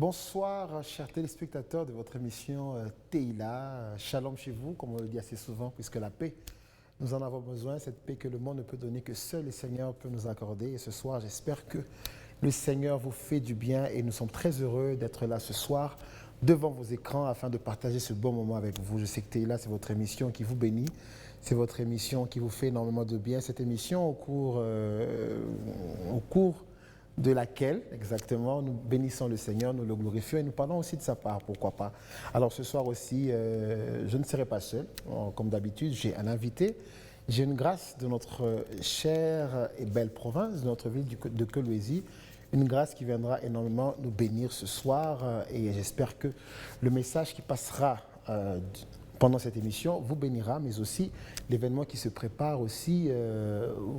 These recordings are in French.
Bonsoir, chers téléspectateurs de votre émission Teila. Shalom chez vous, comme on le dit assez souvent, puisque la paix, nous en avons besoin, cette paix que le monde ne peut donner, que seul le Seigneur peut nous accorder. Et ce soir, j'espère que le Seigneur vous fait du bien et nous sommes très heureux d'être là ce soir devant vos écrans afin de partager ce bon moment avec vous. Je sais que Teila, c'est votre émission qui vous bénit, c'est votre émission qui vous fait énormément de bien. Cette émission, au cours de laquelle, exactement, nous bénissons le Seigneur, nous le glorifions et nous parlons aussi de sa part, pourquoi pas. Alors ce soir aussi, je ne serai pas seul, comme d'habitude, j'ai un invité. J'ai une grâce de notre chère et belle province, de notre ville de Kolwezi, une grâce qui viendra énormément nous bénir ce soir et j'espère que le message qui passera pendant cette émission vous bénira, mais aussi l'événement qui se prépare aussi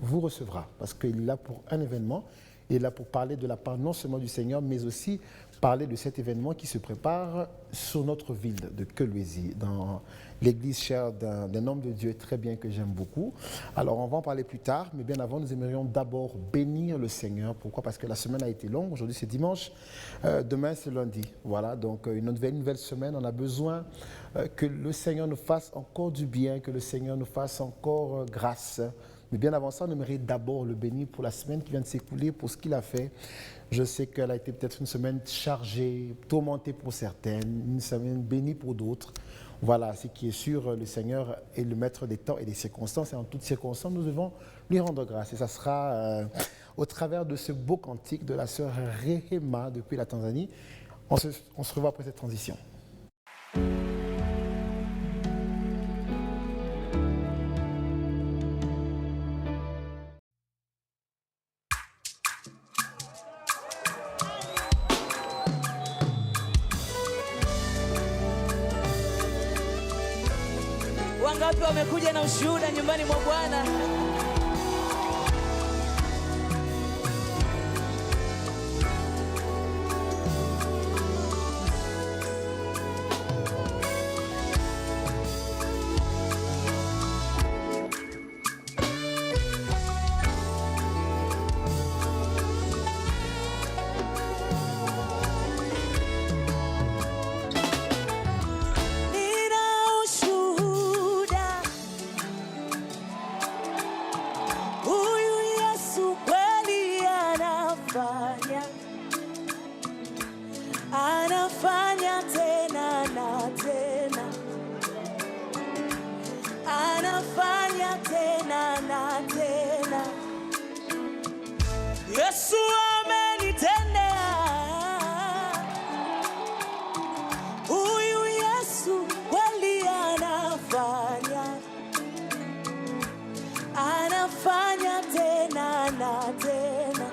vous recevra, parce qu'il est là pour un événement. Il est là pour parler de la part non seulement du Seigneur, mais aussi parler de cet événement qui se prépare sur notre ville de Kolwezi, dans l'église chère d'un homme de Dieu très bien que j'aime beaucoup. Alors on va en parler plus tard, mais bien avant, nous aimerions d'abord bénir le Seigneur. Pourquoi? Parce que la semaine a été longue, aujourd'hui c'est dimanche, demain c'est lundi. Voilà, donc une nouvelle semaine, on a besoin que le Seigneur nous fasse encore du bien, que le Seigneur nous fasse encore grâce. Mais bien avant ça, on aimerait d'abord le bénir pour la semaine qui vient de s'écouler, pour ce qu'il a fait. Je sais qu'elle a été peut-être une semaine chargée, tourmentée pour certaines, une semaine bénie pour d'autres. Voilà, ce qui est sûr, le Seigneur est le maître des temps et des circonstances. Et en toutes circonstances, nous devons lui rendre grâce. Et ça sera au travers de ce beau cantique de la sœur Rehema depuis la Tanzanie. On se revoit après cette transition. Wangapi wamekuja na ushuhuda nyumbani mwa Bwana? Anafanya tena na tena, anafanya tena na tena. Yesu amenitendea, huyu Yesu kweli anafanya, anafanya tena na tena,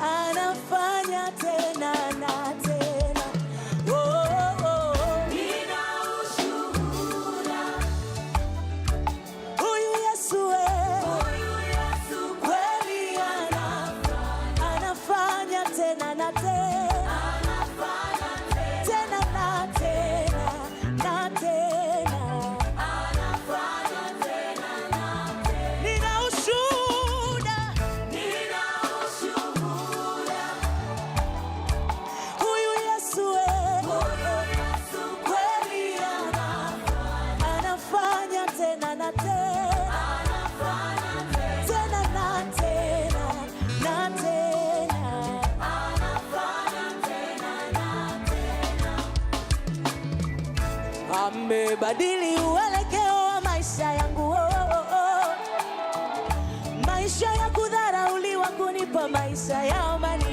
anafanya tena na tena. Oh, oh, oh. Nina ushuhuda. Huyu Yesu kweli anafanya tena na tena, tena na tena na tena, anafanya tena na tena. Nina ushuhuda. Huyu Yesu kweli anafanya tena na tena, tena na tena na tena, anafanya tena na tena. Amebadili uelekeo wa maisha yangu, maisha ya kudharauliwa kunipa maisha ya amani.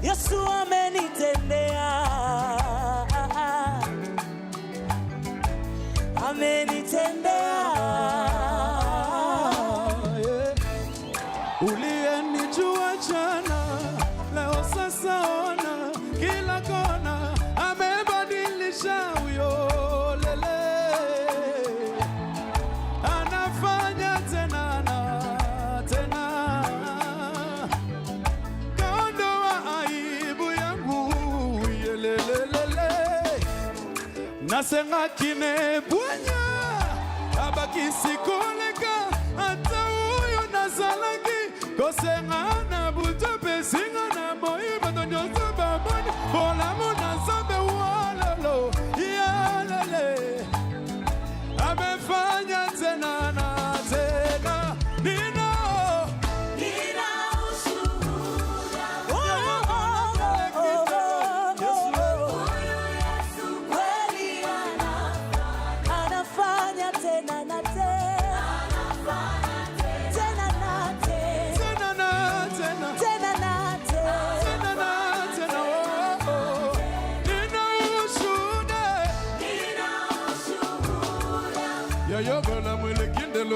Yesu amenitendea, amenitendea. Uliyenijua jana, leo sasa ona kila kona, amebadilisha huyo lele, anafanya tena na tena, kaondoa aibu yangu yelelelele, nasenga kine bwanya abakisikoleka hata huyo nazalaki kosenga na buto pesi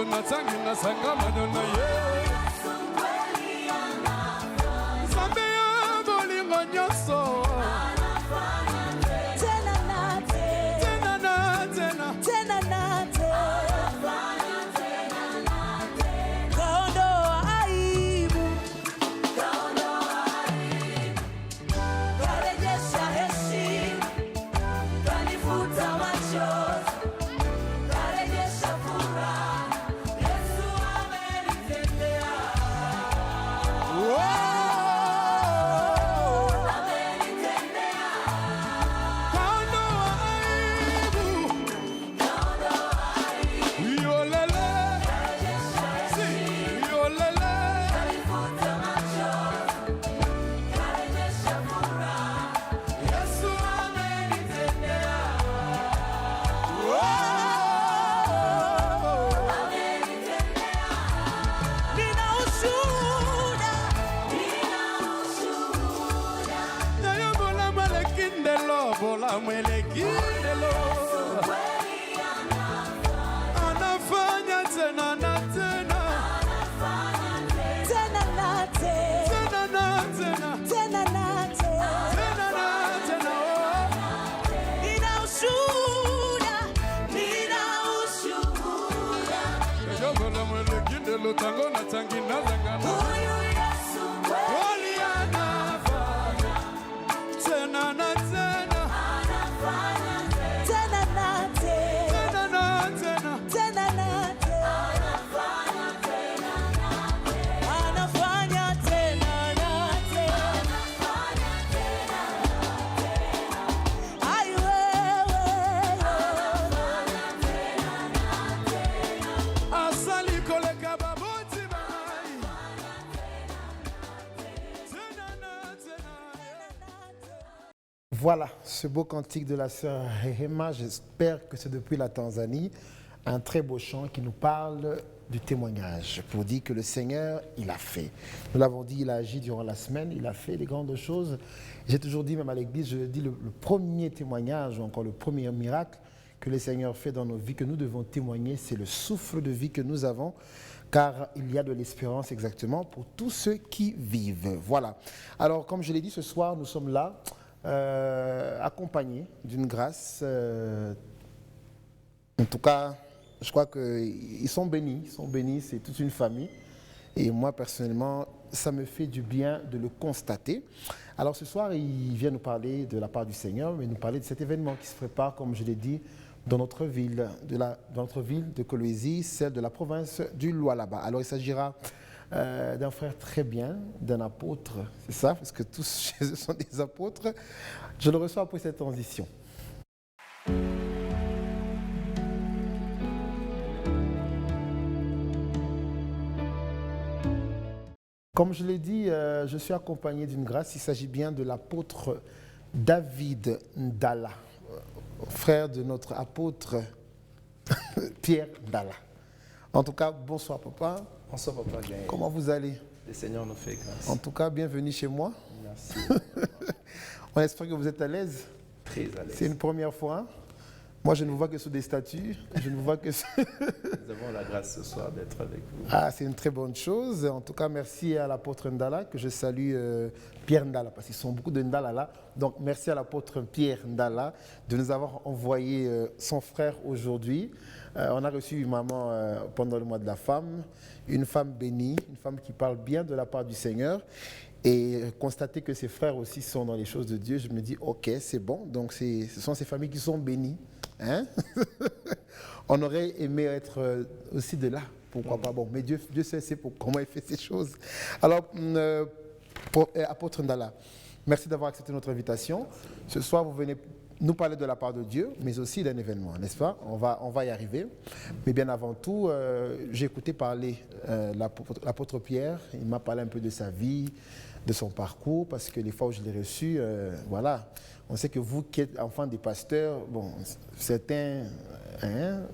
lutango na tangi na sanga madonna ye Zambe ya bolingo nyonso tena na tena tena na kaondoa aibu karejesha heshima kanifuta machozi karejesha furaha Yesu amenitendea Nina ushuhuda bola mwelekindelo anafanya tena na tena tena na tena na tena tena na tena na tena Nina ushuhuda bola mwelekindelo tango na tangi na zangana huyu Yesu kweli anafanya tena na tena tena na tena na tena tena na anafanya tena na ai wewe asali koleka baboti mai tena na tena Voilà, ce beau cantique de la sœur Rehema, j'espère que c'est depuis la Tanzanie, un très beau chant qui nous parle du témoignage, pour dire que le Seigneur, il a fait. Nous l'avons dit, il a agi durant la semaine, il a fait les grandes choses. J'ai toujours dit, même à l'église, je dis le premier témoignage, ou encore le premier miracle que le Seigneur fait dans nos vies, que nous devons témoigner, c'est le souffle de vie que nous avons, car il y a de l'espérance exactement pour tous ceux qui vivent. Voilà. Alors, comme je l'ai dit, ce soir, nous sommes là, accompagnés d'une grâce. En tout cas, je crois qu'ils sont bénis, c'est toute une famille. Et moi, personnellement, ça me fait du bien de le constater. Alors ce soir, il vient nous parler de la part du Seigneur, mais nous parler de cet événement qui se prépare, comme je l'ai dit, dans notre ville, dans notre ville de Kolwezi, celle de la province du Lualaba. Alors il s'agira d'un frère très bien, d'un apôtre, c'est ça, parce que tous chez eux sont des apôtres. Je le reçois après cette transition. Comme je l'ai dit, je suis accompagné d'une grâce. Il s'agit bien de l'apôtre David Ndala, frère de notre apôtre Pierre Ndala. En tout cas, bonsoir papa. Bonsoir papa. Bien. Comment vous allez? Le Seigneur nous fait grâce. En tout cas, bienvenue chez moi. Merci. On espère que vous êtes à l'aise. Très à l'aise. C'est une première fois. Moi, je ne vous vois que sous des statues. Je ne vous vois que Nous avons la grâce ce soir d'être avec vous. Ah, c'est une très bonne chose. En tout cas, merci à l'apôtre Ndala, que je salue Pierre Ndala, parce qu'ils sont beaucoup de Ndala là. Donc, merci à l'apôtre Pierre Ndala de nous avoir envoyé son frère aujourd'hui. On a reçu une maman pendant le mois de la femme, une femme bénie, une femme qui parle bien de la part du Seigneur. Et constater que ses frères aussi sont dans les choses de Dieu, je me dis, ok, c'est bon. Donc, ce sont ces familles qui sont bénies. Hein? On aurait aimé être aussi de là, pourquoi pas. Bon, mais Dieu sait comment il fait ces choses. Alors, apôtre Ndala, merci d'avoir accepté notre invitation. Ce soir, vous venez nous parler de la part de Dieu, mais aussi d'un événement, n'est-ce pas? On va y arriver. Mais bien avant tout, j'ai écouté parler l'apôtre Pierre. Il m'a parlé un peu de sa vie, de son parcours, parce que les fois où je l'ai reçu, voilà. On sait que vous qui êtes enfant des pasteurs, bon, certains,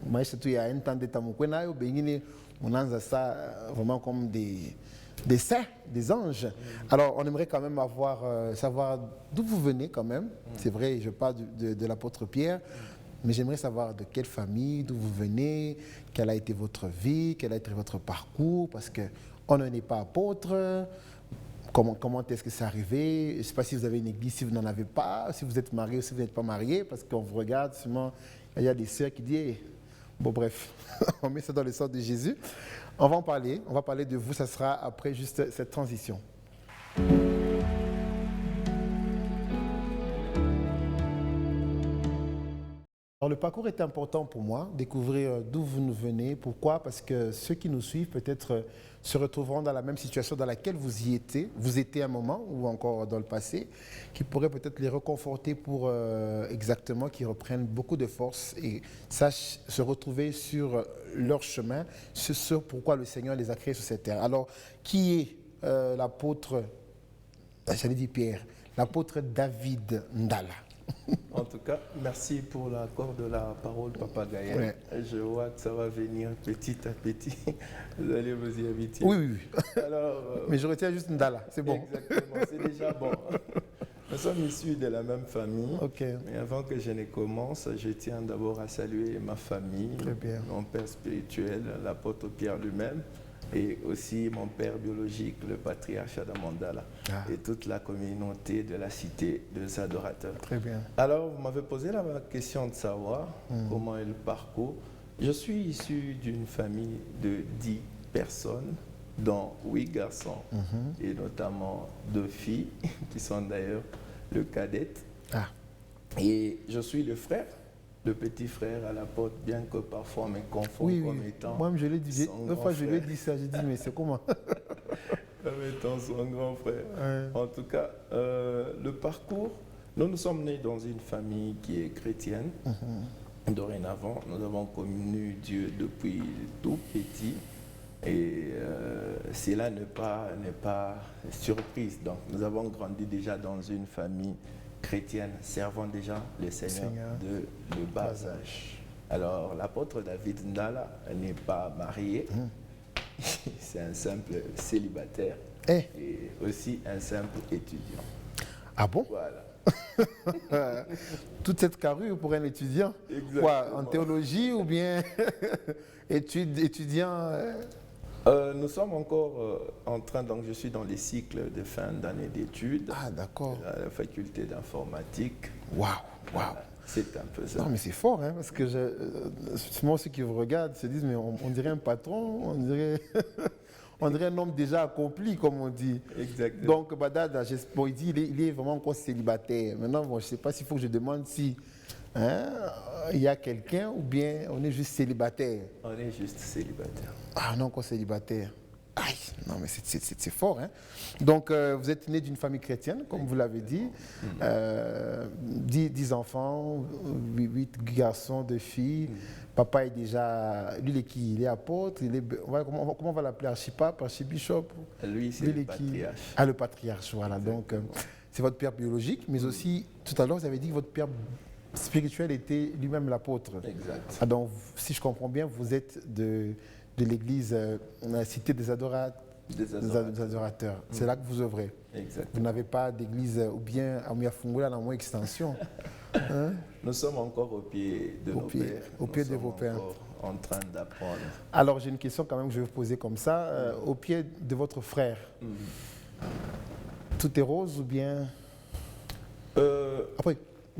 moi surtout il y a un temps de temps, on a ça vraiment comme des saints, des anges. Alors on aimerait quand même savoir d'où vous venez quand même. C'est vrai, je parle de l'apôtre Pierre, Mais j'aimerais savoir de quelle famille, d'où vous venez, quelle a été votre vie, quel a été votre parcours, parce qu'on n'en est pas apôtre. Comment est-ce que c'est arrivé? Je ne sais pas si vous avez une église, si vous n'en avez pas, si vous êtes marié ou si vous n'êtes pas marié, parce qu'on vous regarde, souvent, il y a des sœurs qui disent, hey. Bon bref, on met ça dans le sens de Jésus. On va parler de vous, ça sera après juste cette transition. Alors, le parcours est important pour moi, découvrir d'où vous nous venez. Pourquoi? Parce que ceux qui nous suivent peut-être se retrouveront dans la même situation dans laquelle vous étiez un moment ou encore dans le passé, qui pourrait peut-être les reconforter pour exactement qu'ils reprennent beaucoup de force et sachent se retrouver sur leur chemin, ce pourquoi le Seigneur les a créés sur cette terre. Alors, qui est l'apôtre, j'allais dire Pierre, l'apôtre David Ndala? En tout cas, merci pour l'accord de la parole, Papa Gaël. Ouais. Je vois que ça va venir petit à petit. Vous allez vous y habituer. Oui. Alors, Mais je retiens juste Ndala, c'est bon. Exactement, c'est déjà bon. Nous sommes issus de la même famille. Ok. Mais avant que je ne commence, je tiens d'abord à saluer ma famille, Très bien. mon père spirituel, l'apôtre Pierre lui-même, et aussi mon père biologique, le patriarche Adam Ndala, et toute la communauté de la cité des adorateurs. Très bien. Alors, vous m'avez posé la question de savoir comment est le parcours. Je suis issu d'une famille de 10 personnes, dont 8 garçons, et notamment 2 filles, qui sont d'ailleurs le cadet. Et je suis le frère, le petit frère à l'apôtre, bien que parfois on me confond comme étant. Moi-même, je l'ai dit. son Une fois, grand je lui ai frère. dit ça. J'ai dit, mais c'est comment? Comme étant son grand frère. Ouais. En tout cas, le parcours, nous sommes nés dans une famille qui est chrétienne. Dorénavant, nous avons connu Dieu depuis tout petit. Et cela n'est pas surprise. Donc, nous avons grandi déjà dans une famille chrétienne, servant déjà le Seigneur de bas âge. Alors, l'apôtre David Ndala n'est pas marié. C'est un simple célibataire et aussi un simple étudiant. Ah bon? Voilà. Toute cette carrure pour un étudiant? Exactement. Quoi, en théologie ou bien étudiant? Nous sommes encore en train, donc je suis dans les cycles de fin d'année d'études Ah, d'accord. à la faculté d'informatique. Waouh. Voilà, c'est un peu ça. Non, mais c'est fort, hein, parce que souvent ceux qui vous regardent se disent, mais on dirait un patron, on dirait un homme déjà accompli, comme on dit. Exactement. Donc, Badada, bon, il dit il est vraiment encore célibataire. Maintenant, bon, je ne sais pas s'il faut que je demande si il y a quelqu'un ou bien on est juste célibataire. On est juste célibataire. Ah non, encore célibataire. Aïe, non, mais c'est fort. Hein? Donc, vous êtes né d'une famille chrétienne, comme vous l'avez dit. 10 enfants, 8 garçons, 2 filles. Papa est déjà... Lui, il est qui? Il est apôtre? Comment on va l'appeler? Archipape, archibishop? Lui, c'est le patriarche. Ah, le patriarche, voilà. Donc, c'est votre père biologique, mais aussi, tout à l'heure, vous avez dit que votre père spirituel était lui-même l'apôtre. Exact. Ah, donc, si je comprends bien, vous êtes de l'église, la cité des adorateurs. C'est là que vous œuvrez. Exactement. Vous n'avez pas d'église, ou bien à Miafungoula, dans moins extension. Hein? Nous sommes encore au pied de nos pères. Au pied de vos pères. Encore en train d'apprendre. Alors, j'ai une question quand même que je vais vous poser comme ça. Au pied de votre frère, tout est rose ou bien...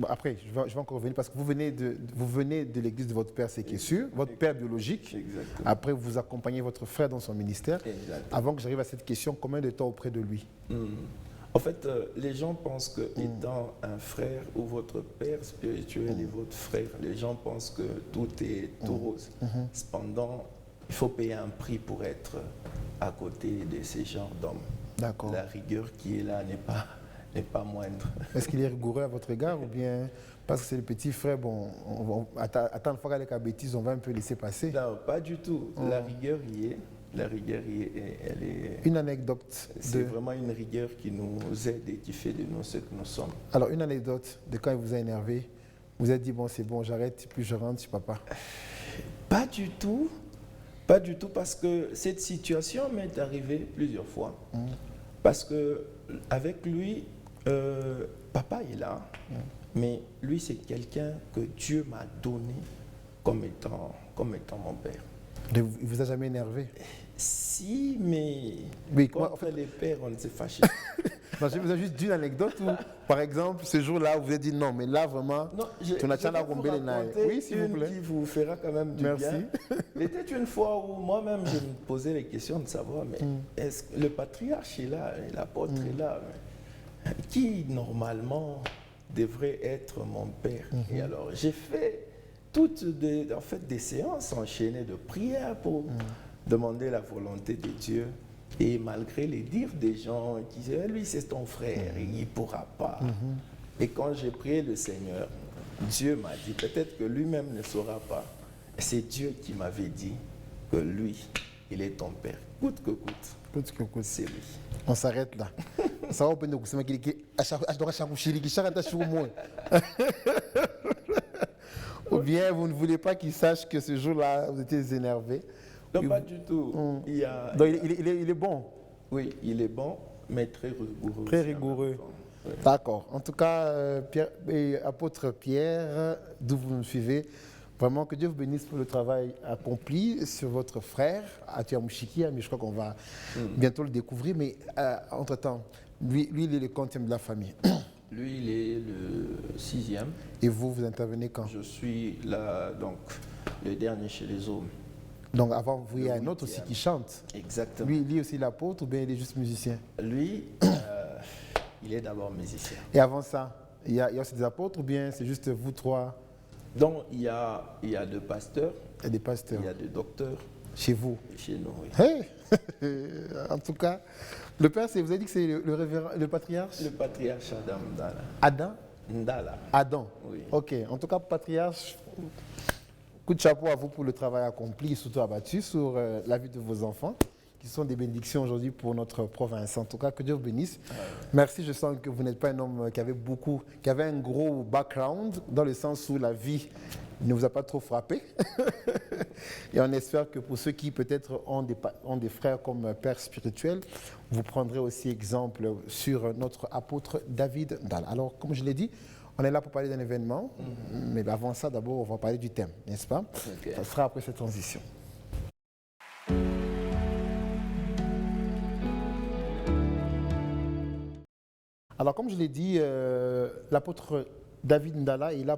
Après, je vais encore revenir parce que vous venez de l'église de votre père, c'est qui est sûr, votre père biologique. Exactement. Après, vous accompagnez votre frère dans son ministère. Exactement. Avant que j'arrive à cette question, combien de temps auprès de lui? En fait, les gens pensent que étant un frère ou votre père spirituel et votre frère, les gens pensent que tout est tout rose. Cependant, il faut payer un prix pour être à côté de ces genres d'hommes. D'accord. La rigueur qui est là n'est pas moindre. Est-ce qu'il est rigoureux à votre égard ou bien parce que c'est le petit frère, bon, attends une fois qu'elle est à bêtise, on va un peu laisser passer? Non, pas du tout. La rigueur y est. La rigueur y est, elle est... Une anecdote. C'est vraiment une rigueur qui nous aide et qui fait de nous ce que nous sommes. Alors, une anecdote de quand il vous a énervé. Vous avez dit, bon, c'est bon, j'arrête, puis je rentre chez papa. Pas du tout. Pas du tout, parce que cette situation m'est arrivée plusieurs fois. Parce que avec lui, Papa est là, mais lui, c'est quelqu'un que Dieu m'a donné comme étant mon père. Il ne vous a jamais énervé? Si, mais Oui, quand en fait, les pères, on s'est fâché. non, je vous ai juste dit une anecdote où, par exemple, ce jour-là, vous avez dit non, mais là, vraiment, Non, tu n'as pas rombé les nailles. Oui, s'il vous plaît. Qui vous fera quand même du Merci. bien. Il était une fois où moi-même, je me posais les questions de savoir, mais est-ce que le patriarche est là, et l'apôtre est là, mais qui normalement devrait être mon père? Et alors, j'ai fait des séances enchaînées de prières pour demander la volonté de Dieu. Et malgré les dires des gens qui disaient, lui c'est ton frère, il ne pourra pas. Et quand j'ai prié le Seigneur, Dieu m'a dit, peut-être que lui-même ne saura pas. C'est Dieu qui m'avait dit que lui, il est ton père. Coûte que coûte, c'est lui. On s'arrête là. Ça va open kusema kile ou bien vous ne voulez pas qu'il sache que ce jour-là vous étiez énervé? Non, pas du tout. Donc il est bon. Oui, il est bon, mais très rigoureux. Très aussi en rigoureux. même temps. Oui. D'accord. En tout cas, apôtre Pierre, d'où vous me suivez, vraiment que Dieu vous bénisse pour le travail accompli sur votre frère, Atia Mouchikia, mais je crois qu'on va bientôt le découvrir. Mais entre-temps, lui, il est le 50e de la famille. Lui, il est le 6e. Et vous intervenez quand? Je suis là, donc, le dernier chez les hommes. Donc avant vous, il y a un autre aussi qui chante. Exactement. Lui aussi l'apôtre ou bien il est juste musicien? Lui, il est d'abord musicien. Et avant ça, il y a aussi des apôtres ou bien c'est juste vous trois? Donc, il y a deux pasteurs, Et des pasteurs il y a deux docteurs chez vous? chez nous. Oui. Hey en tout cas, le père, vous avez dit que c'est le patriarche? Le patriarche Adam Ndala. Adam? Ndala. Adam. Oui. Ok. En tout cas, patriarche, coup de chapeau à vous pour le travail accompli et surtout abattu sur la vie de vos enfants, qui sont des bénédictions aujourd'hui pour notre province. En tout cas, que Dieu vous bénisse. Merci, je sens que vous n'êtes pas un homme qui avait un gros background, dans le sens où la vie ne vous a pas trop frappé. Et on espère que pour ceux qui peut-être ont des frères comme père spirituel, vous prendrez aussi exemple sur notre apôtre David Ndala. Alors, comme je l'ai dit, on est là pour parler d'un événement, mais avant ça, d'abord, on va parler du thème, n'est-ce pas? Ok. Ça sera après cette transition. Alors, comme je l'ai dit, l'apôtre David Ndala est là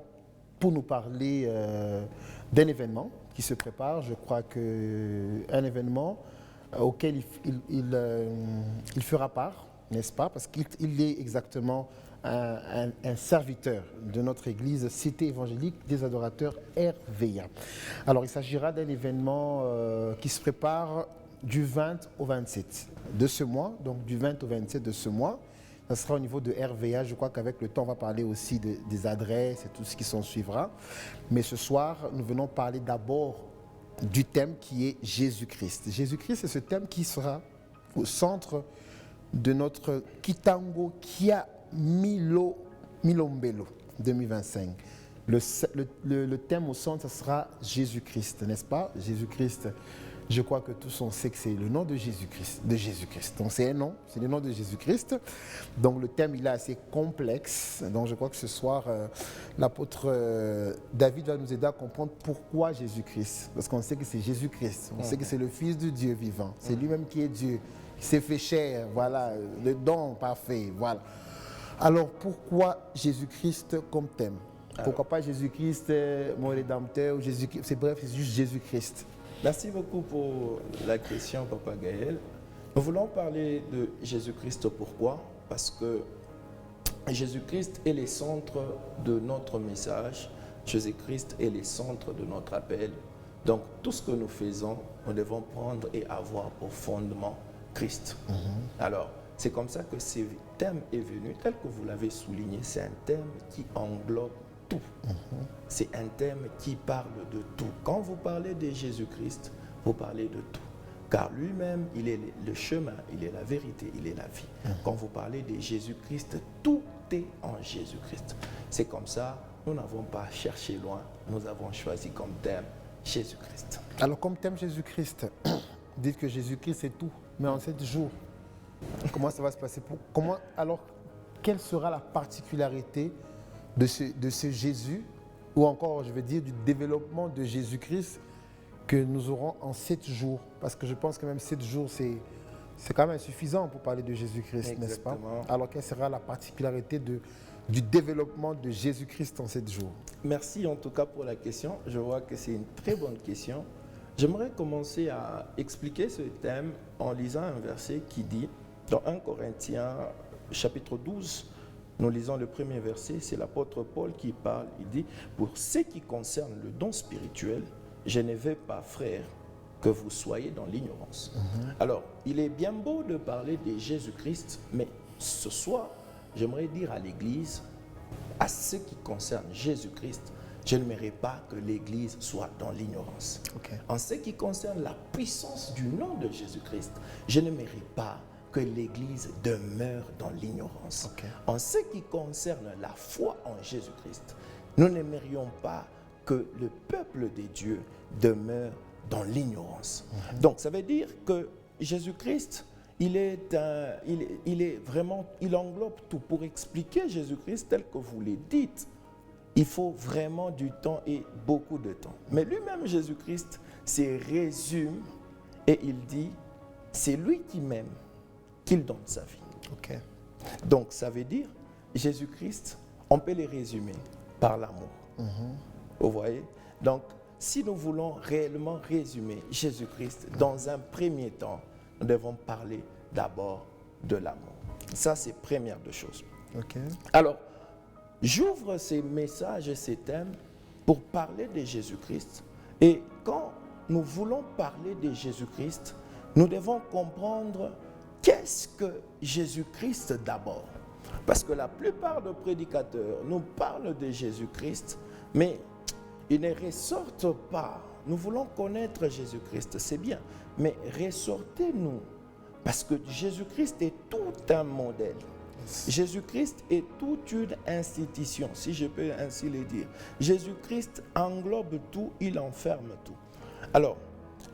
pour nous parler d'un événement qui se prépare. Je crois qu'un événement auquel il fera part, n'est-ce pas? Parce qu'il est exactement un serviteur de notre église Cité évangélique des adorateurs RVA. Alors, il s'agira d'un événement qui se prépare du 20 au 27 de ce mois, donc du 20 au 27 de ce mois. Ça sera au niveau de RVA. Je crois qu'avec le temps, on va parler aussi des adresses et tout ce qui s'en suivra. Mais ce soir, nous venons parler d'abord du thème qui est Jésus-Christ. Jésus-Christ, c'est ce thème qui sera au centre de notre Kitango Kia Milombelo 2025. Le thème au centre, ce sera Jésus-Christ, n'est-ce pas? Jésus-Christ, je crois que tous on sait que c'est le nom de Jésus-Christ. Donc c'est un nom, c'est le nom de Jésus-Christ. Donc le thème, il est assez complexe. Donc je crois que ce soir, l'apôtre David va nous aider à comprendre pourquoi Jésus-Christ. Parce qu'on sait que c'est Jésus-Christ. On sait que c'est le Fils de Dieu vivant. C'est lui-même qui est Dieu. Il s'est fait chair, voilà, le don parfait, voilà. Alors pourquoi Jésus-Christ comme thème? Pourquoi pas Jésus-Christ, mon rédempteur, ou Jésus-Christ, c'est juste Jésus-Christ. Merci beaucoup pour la question, Papa Gaël. Nous voulons parler de Jésus-Christ. Pourquoi? Parce que Jésus-Christ est le centre de notre message. Jésus-Christ est le centre de notre appel. Donc, tout ce que nous faisons, nous devons prendre et avoir pour fondement Christ. Alors, c'est comme ça que ce thème est venu, tel que vous l'avez souligné. C'est un thème qui englobe tout. C'est un thème qui parle de tout. Quand vous parlez de Jésus-Christ, vous parlez de tout. Car lui-même, il est le chemin, il est la vérité, il est la vie. Quand vous parlez de Jésus-Christ, tout est en Jésus-Christ. C'est comme ça, nous n'avons pas cherché loin, nous avons choisi comme thème Jésus-Christ. Alors comme thème Jésus-Christ, dites que Jésus-Christ c'est tout, mais en 7 jours, comment ça va se passer? Alors, quelle sera la particularité de ce Jésus, ou encore, je veux dire, du développement de Jésus-Christ que nous aurons en 7 jours? Parce que je pense que même 7 jours, c'est quand même insuffisant pour parler de Jésus-Christ, n'est-ce pas? Exactement. Alors, quelle sera la particularité du développement de Jésus-Christ en 7 jours? Merci en tout cas pour la question. Je vois que c'est une très bonne question. J'aimerais commencer à expliquer ce thème en lisant un verset qui dit, dans 1 Corinthiens chapitre 12, nous lisons le premier verset, c'est l'apôtre Paul qui parle. Il dit, pour ce qui concerne le don spirituel, je ne veux pas, frères, que vous soyez dans l'ignorance. Alors, il est bien beau de parler de Jésus-Christ, mais ce soir, j'aimerais dire à l'Église, à ce qui concerne Jésus-Christ, je n'aimerais pas que l'Église soit dans l'ignorance. Ok. En ce qui concerne la puissance du nom de Jésus-Christ, je n'aimerais pas que l'Église demeure dans l'ignorance. Ok. En ce qui concerne la foi en Jésus-Christ, nous n'aimerions pas que le peuple de Dieu demeure dans l'ignorance. Donc, ça veut dire que Jésus-Christ, il englobe tout. Pour expliquer Jésus-Christ tel que vous le dites, il faut vraiment du temps et beaucoup de temps. Mais lui-même, Jésus-Christ, se résume et il dit, c'est lui qui m'aime, qu'il donne sa vie. Ok. Donc, ça veut dire, Jésus-Christ, on peut le résumer par l'amour. Vous voyez? Donc, si nous voulons réellement résumer Jésus-Christ, dans un premier temps, nous devons parler d'abord de l'amour. Ça, c'est première des choses. Ok. Alors, j'ouvre ces messages et ces thèmes pour parler de Jésus-Christ. Et quand nous voulons parler de Jésus-Christ, nous devons comprendre qu'est-ce que Jésus-Christ d'abord. Parce que la plupart des prédicateurs nous parlent de Jésus-Christ, mais ils ne ressortent pas. Nous voulons connaître Jésus-Christ, c'est bien, mais ressortez-nous. Parce que Jésus-Christ est tout un modèle. Jésus-Christ est toute une institution, si je peux ainsi le dire. Jésus-Christ englobe tout, il enferme tout. Alors,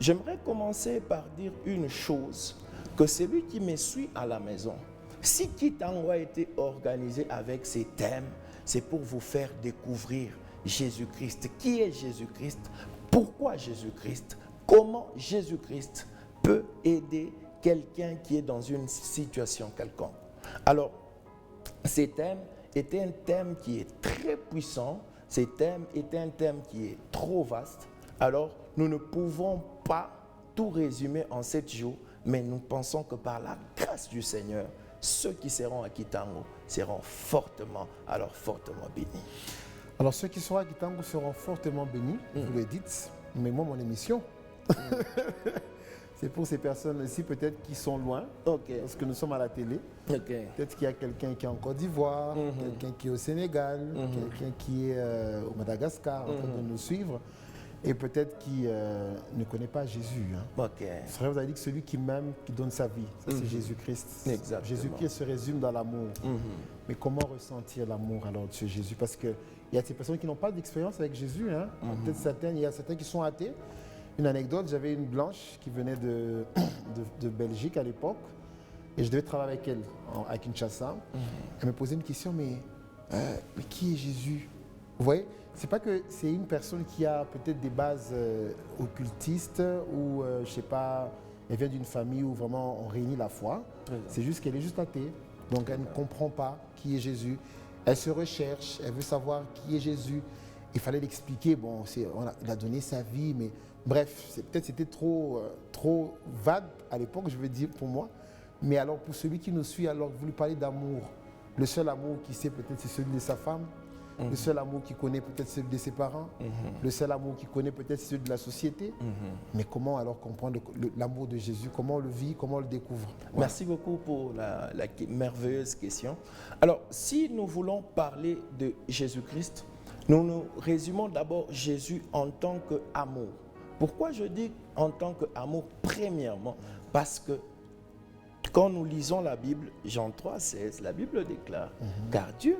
j'aimerais commencer par dire une chose, que celui qui me suit à la maison, si Kitango a été organisé avec ces thèmes, c'est pour vous faire découvrir Jésus-Christ. Qui est Jésus-Christ? Pourquoi Jésus-Christ? Comment Jésus-Christ peut aider quelqu'un qui est dans une situation quelconque? Alors, ces thèmes étaient un thème qui est très puissant, ces thèmes étaient un thème qui est trop vaste. Alors, nous ne pouvons pas tout résumer en 7 jours, mais nous pensons que par la grâce du Seigneur, ceux qui seront à Kitango seront fortement bénis. Alors, ceux qui seront à Kitango seront fortement bénis, vous le dites, mais moi, mon émission, c'est pour ces personnes-ci peut-être qui sont loin, parce que nous sommes à la télé. Peut-être qu'il y a quelqu'un qui est en Côte d'Ivoire, quelqu'un qui est au Sénégal, quelqu'un qui est au Madagascar en train de nous suivre, et peut-être qui ne connaît pas Jésus. C'est vrai, vous avez dit que celui qui m'aime, qui donne sa vie, ça c'est Jésus-Christ. Exactement. Jésus-Christ se résume dans l'amour. Mais comment ressentir l'amour alors de ce Jésus? Parce qu'il y a ces personnes qui n'ont pas d'expérience avec Jésus. Peut-être il y a certains qui sont athées. Une anecdote, j'avais une blanche qui venait de Belgique à l'époque et je devais travailler avec elle à Kinshasa. Elle me posait une question, mais qui est Jésus? Vous voyez, c'est pas que c'est une personne qui a peut-être des bases occultistes ou je sais pas, elle vient d'une famille où vraiment on réunit la foi. C'est juste qu'elle est juste athée, donc elle ne comprend pas qui est Jésus. Elle se recherche, elle veut savoir qui est Jésus. Il fallait l'expliquer, bon, il a donné sa vie, mais bref, peut-être c'était trop vague à l'époque, je veux dire, pour moi. Mais alors, pour celui qui nous suit, alors vous lui parlez d'amour. Le seul amour qu'il sait peut-être, c'est celui de sa femme. Le seul amour qu'il connaît peut-être, c'est celui de ses parents. Le seul amour qu'il connaît peut-être, c'est celui de la société. Mais comment alors comprendre l'amour de Jésus? Comment on le vit? Comment on le découvre? Merci beaucoup pour la merveilleuse question. Alors, si nous voulons parler de Jésus-Christ, nous résumons d'abord Jésus en tant qu'amour. Pourquoi je dis en tant qu'amour? Premièrement, parce que quand nous lisons la Bible, Jean 3,16, la Bible déclare, car Dieu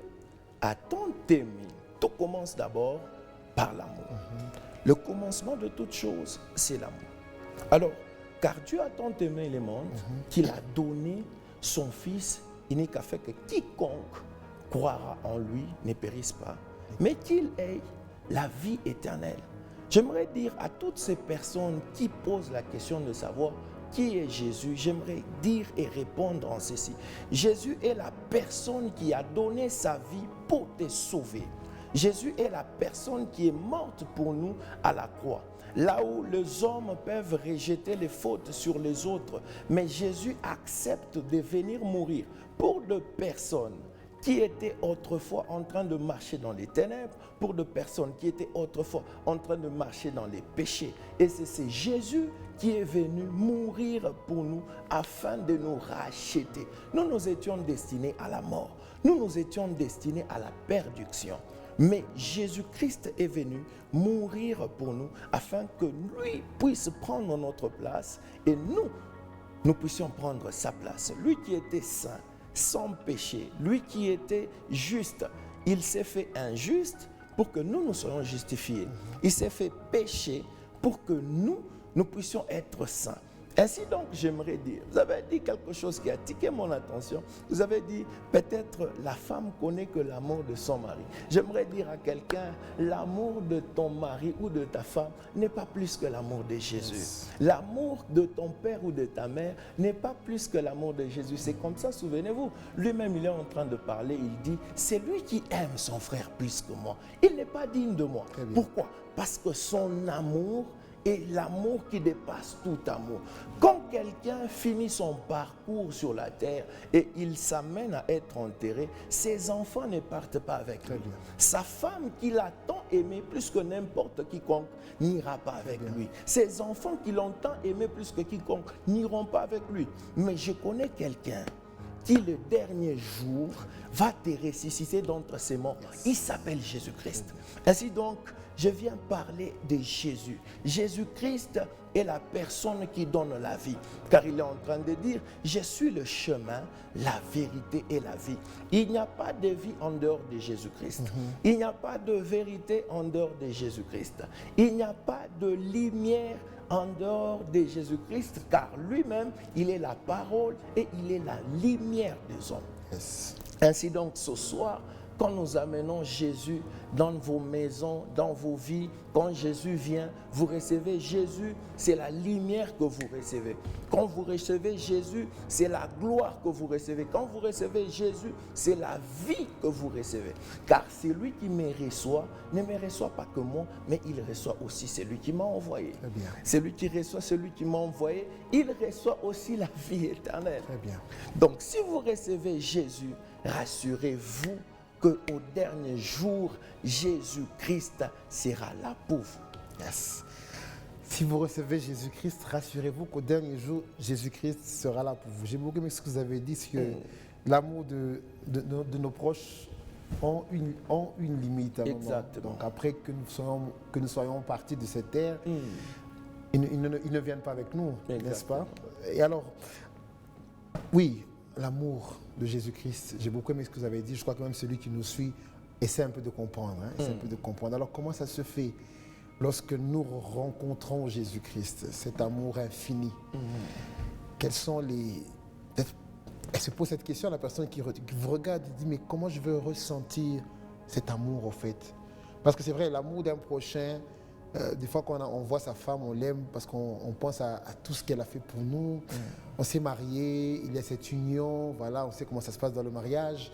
a tant aimé, tout commence d'abord par l'amour. Le commencement de toute chose, c'est l'amour. Alors, car Dieu a tant aimé le monde qu'il a donné son Fils il n'est qu'à fait que quiconque croira en lui ne périsse pas, mais qu'il ait la vie éternelle. J'aimerais dire à toutes ces personnes qui posent la question de savoir qui est Jésus, j'aimerais dire et répondre en ceci. Jésus est la personne qui a donné sa vie pour te sauver. Jésus est la personne qui est morte pour nous à la croix. Là où les hommes peuvent rejeter les fautes sur les autres, mais Jésus accepte de venir mourir pour des personnes qui étaient autrefois en train de marcher dans les ténèbres, pour des personnes qui étaient autrefois en train de marcher dans les péchés. Et c'est Jésus qui est venu mourir pour nous afin de nous racheter. Nous étions destinés à la mort. Nous étions destinés à la perdition. Mais Jésus-Christ est venu mourir pour nous afin que lui puisse prendre notre place et nous puissions prendre sa place. Lui qui était saint, sans péché, lui qui était juste, il s'est fait injuste pour que nous soyons justifiés. Il s'est fait péché pour que nous puissions être saints. Ainsi donc, j'aimerais dire, vous avez dit quelque chose qui a tiqué mon attention. Vous avez dit, peut-être la femme connaît que l'amour de son mari. J'aimerais dire à quelqu'un, l'amour de ton mari ou de ta femme n'est pas plus que l'amour de Jésus. Yes. L'amour de ton père ou de ta mère n'est pas plus que l'amour de Jésus. C'est comme ça, souvenez-vous. Lui-même, il est en train de parler, il dit, c'est lui qui aime son frère plus que moi. Il n'est pas digne de moi. Pourquoi? Parce que son amour et l'amour qui dépasse tout amour. Quand quelqu'un finit son parcours sur la terre et il s'amène à être enterré, ses enfants ne partent pas avec lui. Sa femme qu'il a tant aimé plus que n'importe quiconque n'ira pas avec lui. Ses enfants qui l'ont tant aimé plus que quiconque n'iront pas avec lui. Mais je connais quelqu'un qui le dernier jour va te ressusciter d'entre ses morts. Il s'appelle Jésus-Christ. Ainsi donc, je viens parler de Jésus. Jésus-Christ est la personne qui donne la vie. Car il est en train de dire, je suis le chemin, la vérité et la vie. Il n'y a pas de vie en dehors de Jésus-Christ. Il n'y a pas de vérité en dehors de Jésus-Christ. Il n'y a pas de lumière en dehors de Jésus-Christ, car lui-même, il est la parole et il est la lumière des hommes. Yes. Ainsi donc, ce soir, quand nous amenons Jésus dans vos maisons, dans vos vies, quand Jésus vient, vous recevez Jésus, c'est la lumière que vous recevez. Quand vous recevez Jésus, c'est la gloire que vous recevez. Quand vous recevez Jésus, c'est la vie que vous recevez. Car celui qui me reçoit, ne me reçoit pas que moi, mais il reçoit aussi celui qui m'a envoyé. Celui qui reçoit celui qui m'a envoyé, il reçoit aussi la vie éternelle. Très bien. Donc si vous recevez Jésus, rassurez-vous qu'au dernier jour, Jésus-Christ sera là pour vous. Yes. Si vous recevez Jésus-Christ, rassurez-vous qu'au dernier jour, Jésus-Christ sera là pour vous. J'ai beaucoup aimé ce que vous avez dit, c'est que l'amour de nos proches ont une limite à un moment. Donc après que nous soyons partis de cette terre, ils ne viennent pas avec nous, n'est-ce pas? Et alors, oui, l'amour de Jésus-Christ, j'ai beaucoup aimé ce que vous avez dit, je crois que même celui qui nous suit essaie un peu de comprendre. Essaie un peu de comprendre. Alors comment ça se fait lorsque nous rencontrons Jésus-Christ, cet amour infini? Quels sont les... Elle se pose cette question à la personne qui vous regarde et dit, mais comment je veux ressentir cet amour au fait? Parce que c'est vrai, l'amour d'un prochain, des fois quand on voit sa femme, on l'aime parce qu'on pense à tout ce qu'elle a fait pour nous. On s'est mariés, il y a cette union, voilà, on sait comment ça se passe dans le mariage.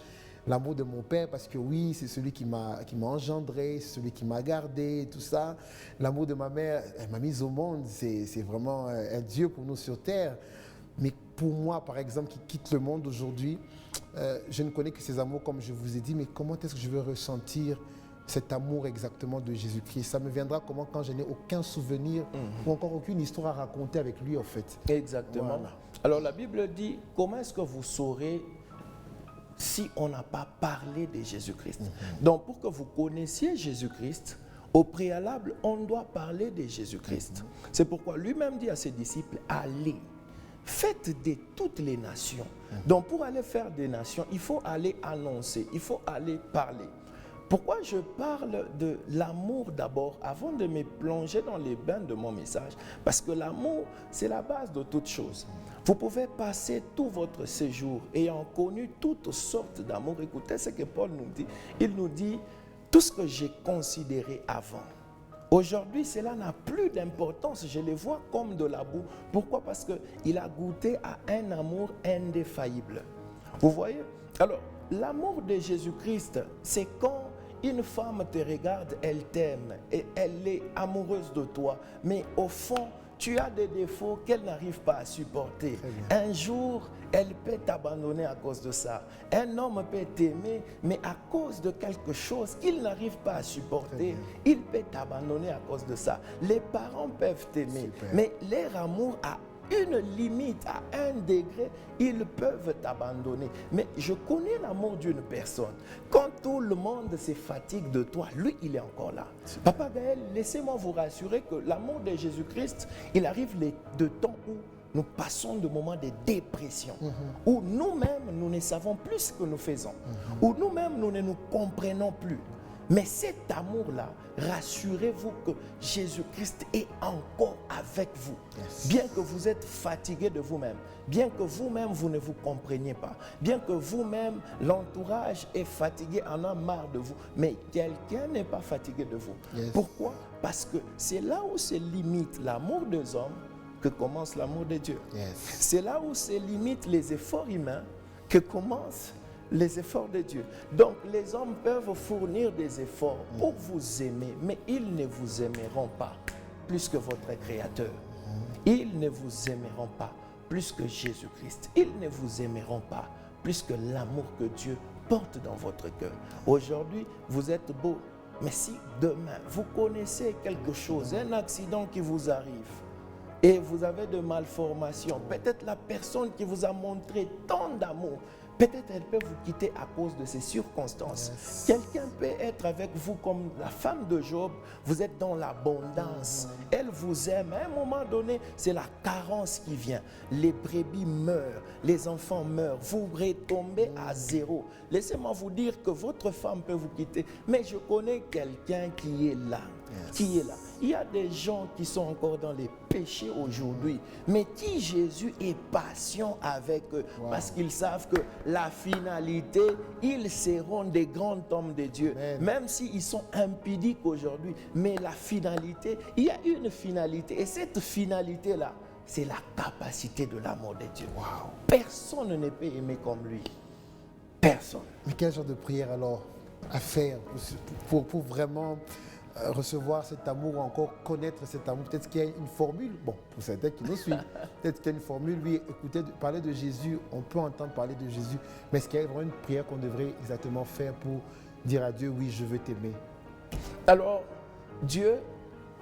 L'amour de mon père, parce que oui, c'est celui qui m'a engendré, c'est celui qui m'a gardé, tout ça. L'amour de ma mère, elle m'a mise au monde, c'est vraiment un Dieu pour nous sur terre. Mais pour moi, par exemple, qui quitte le monde aujourd'hui, je ne connais que ces amours, comme je vous ai dit, mais comment est-ce que je veux ressentir cet amour exactement de Jésus-Christ? Ça me viendra comment quand je n'ai aucun souvenir ou encore aucune histoire à raconter avec lui, en fait. Exactement. Voilà. Alors la Bible dit, comment est-ce que vous saurez si on n'a pas parlé de Jésus-Christ? Donc pour que vous connaissiez Jésus-Christ, au préalable, on doit parler de Jésus-Christ. C'est pourquoi lui-même dit à ses disciples, allez, faites de toutes les nations. Donc pour aller faire des nations, il faut aller annoncer, il faut aller parler. Pourquoi je parle de l'amour d'abord avant de me plonger dans les bains de mon message? Parce que l'amour, c'est la base de toute chose. Vous pouvez passer tout votre séjour ayant connu toutes sortes d'amour. Écoutez ce que Paul nous dit. Il nous dit, tout ce que j'ai considéré avant, aujourd'hui, cela n'a plus d'importance. Je les vois comme de la boue. Pourquoi? Parce qu'il a goûté à un amour indéfaillible. Vous voyez? Alors, l'amour de Jésus-Christ, c'est quand une femme te regarde, elle t'aime et elle est amoureuse de toi. Mais au fond, tu as des défauts qu'elle n'arrive pas à supporter. Un jour, elle peut t'abandonner à cause de ça. Un homme peut t'aimer, mais à cause de quelque chose qu'il n'arrive pas à supporter, il peut t'abandonner à cause de ça. Les parents peuvent t'aimer, mais leur amour a une limite, à un degré, ils peuvent t'abandonner. Mais je connais l'amour d'une personne. Quand tout le monde se fatigue de toi, lui, il est encore là. Papa Gaël, laissez-moi vous rassurer que l'amour de Jésus-Christ, il arrive de temps où nous passons de moments de dépression, où nous-mêmes, nous ne savons plus ce que nous faisons, où nous-mêmes, nous ne nous comprenons plus. Mais cet amour-là, rassurez-vous que Jésus-Christ est encore avec vous. Bien que vous êtes fatigué de vous-même, bien que vous-même, vous ne vous compreniez pas, bien que vous-même, l'entourage est fatigué, en a marre de vous, mais quelqu'un n'est pas fatigué de vous. Pourquoi? Parce que c'est là où se limite l'amour des hommes que commence l'amour de Dieu. C'est là où se limitent les efforts humains que commence les efforts de Dieu. Donc les hommes peuvent fournir des efforts pour vous aimer, mais ils ne vous aimeront pas plus que votre Créateur. Ils ne vous aimeront pas plus que Jésus-Christ. Ils ne vous aimeront pas plus que l'amour que Dieu porte dans votre cœur. Aujourd'hui, vous êtes beau, mais si demain, vous connaissez quelque chose, un accident qui vous arrive, et vous avez de malformations, peut-être la personne qui vous a montré tant d'amour, peut-être elle peut vous quitter à cause de ces circonstances. Quelqu'un peut être avec vous comme la femme de Job. Vous êtes dans l'abondance. Elle vous aime. À un moment donné, c'est la carence qui vient. Les brebis meurent. Les enfants meurent. Vous retombez à zéro. Laissez-moi vous dire que votre femme peut vous quitter. Mais je connais quelqu'un qui est là. Qui est là. Il y a des gens qui sont encore dans les péchés aujourd'hui, mais qui Jésus est patient avec eux, parce qu'ils savent que la finalité, ils seront des grands hommes de Dieu, même s'ils sont impudiques aujourd'hui. Mais la finalité, il y a une finalité, et cette finalité-là, c'est la capacité de l'amour de Dieu. Personne ne peut aimer comme lui. Personne. Mais quel genre de prière alors à faire pour vraiment recevoir cet amour ou encore connaître cet amour? Peut-être qu'il y a une formule, bon, pour certains qui nous suivent, peut-être qu'il y a une formule, oui, écoutez, parler de Jésus, on peut entendre parler de Jésus, mais est-ce qu'il y a vraiment une prière qu'on devrait exactement faire pour dire à Dieu, oui, je veux t'aimer? Alors, Dieu,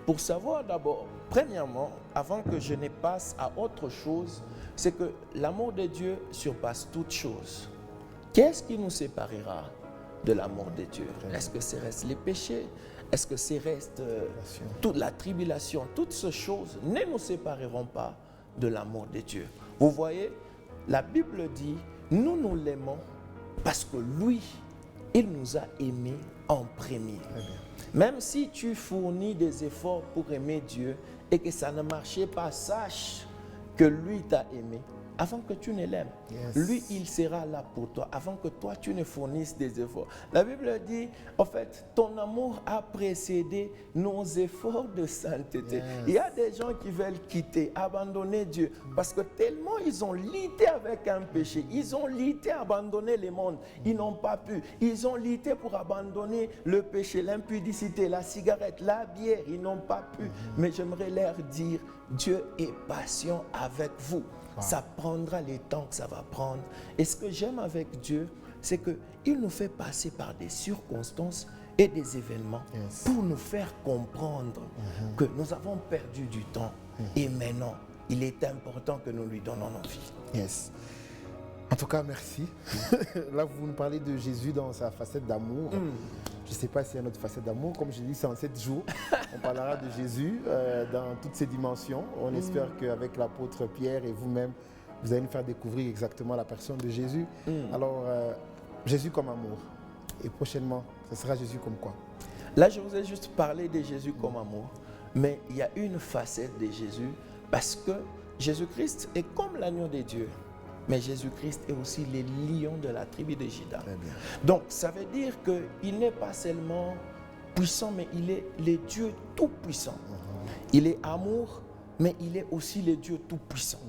pour savoir d'abord, premièrement, avant que je ne passe à autre chose, c'est que l'amour de Dieu surpasse toute chose. Qu'est-ce qui nous séparera de l'amour de Dieu? Est-ce que c'est reste les péchés? Est-ce que c'est reste toute la tribulation? Toutes ces choses ne nous sépareront pas de l'amour de Dieu. Vous voyez, la Bible dit, nous l'aimons parce que lui, il nous a aimés en premier. Même si tu fournis des efforts pour aimer Dieu et que ça ne marchait pas, sache que lui t'a aimé avant que tu ne l'aimes. Lui, il sera là pour toi, avant que toi, tu ne fournisses des efforts. La Bible dit, en fait, ton amour a précédé nos efforts de sainteté. Il y a des gens qui veulent quitter, abandonner Dieu, parce que tellement ils ont lutté avec un péché, ils ont lutté à abandonner le monde, ils n'ont pas pu. Ils ont lutté pour abandonner le péché, l'impudicité, la cigarette, la bière, ils n'ont pas pu. Mais j'aimerais leur dire, Dieu est patient avec vous. Ça prendra le temps que ça va prendre. Et ce que j'aime avec Dieu, c'est qu'il nous fait passer par des circonstances et des événements pour nous faire comprendre que nous avons perdu du temps. Et maintenant, il est important que nous lui donnons nos vies. En tout cas, merci. Là, vous nous parlez de Jésus dans sa facette d'amour. Je ne sais pas s'il y a une autre facette d'amour. Comme je dis, c'est en 7 jours. On parlera de Jésus dans toutes ses dimensions. On espère qu'avec l'apôtre Pierre et vous-même, vous allez nous faire découvrir exactement la personne de Jésus. Alors, Jésus comme amour. Et prochainement, Ce sera Jésus comme quoi? Là, je vous ai juste parlé de Jésus comme amour, mais il y a une facette de Jésus parce que Jésus-Christ est comme l'agneau de Dieu, mais Jésus-Christ est aussi le lion de la tribu de Juda. Très bien. Donc, ça veut dire qu'il n'est pas seulement puissant, mais il est le Dieu tout-puissant. Il est amour, mais il est aussi le Dieu tout-puissant.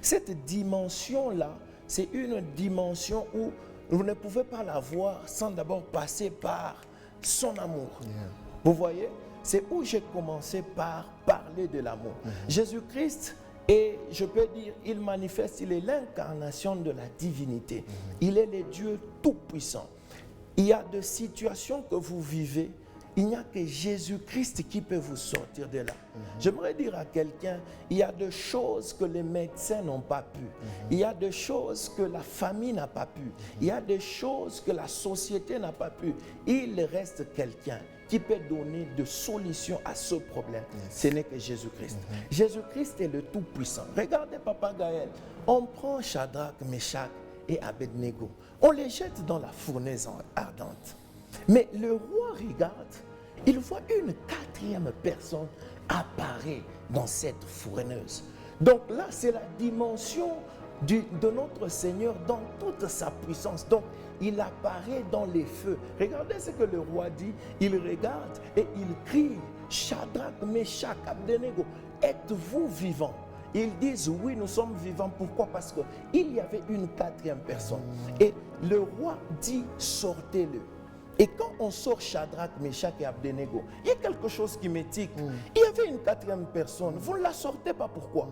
Cette dimension-là, c'est une dimension où vous ne pouvez pas la voir sans d'abord passer par son amour. Vous voyez, c'est où j'ai commencé par parler de l'amour. Jésus-Christ, et je peux dire, il manifeste, il est l'incarnation de la divinité. Il est le Dieu tout-puissant. Il y a des situations que vous vivez, il n'y a que Jésus-Christ qui peut vous sortir de là. J'aimerais dire à quelqu'un, il y a des choses que les médecins n'ont pas pu. Il y a des choses que la famille n'a pas pu. Il y a des choses que la société n'a pas pu. Il reste quelqu'un qui peut donner des solutions à ce problème. Ce n'est que Jésus-Christ. Jésus-Christ est le Tout-Puissant. Regardez Papa Gaël, on prend Shadrach, Meshach et Abednego. On les jette dans la fournaise ardente. Mais le roi regarde, il voit une quatrième personne apparaître dans cette fourneuse. Donc là, c'est la dimension de notre Seigneur dans toute sa puissance. Donc, il apparaît dans les feux. Regardez ce que le roi dit. Il regarde et il crie, Shadrach, Meshach, Abednego, êtes-vous vivants? Ils disent oui, nous sommes vivants. Pourquoi? Parce qu'il y avait une quatrième personne. Et le roi dit, sortez-le. Et quand on sort Shadrach, Meshach et Abednego, il y a quelque chose qui m'étique. Il y avait une quatrième personne. Vous ne la sortez pas. Pourquoi?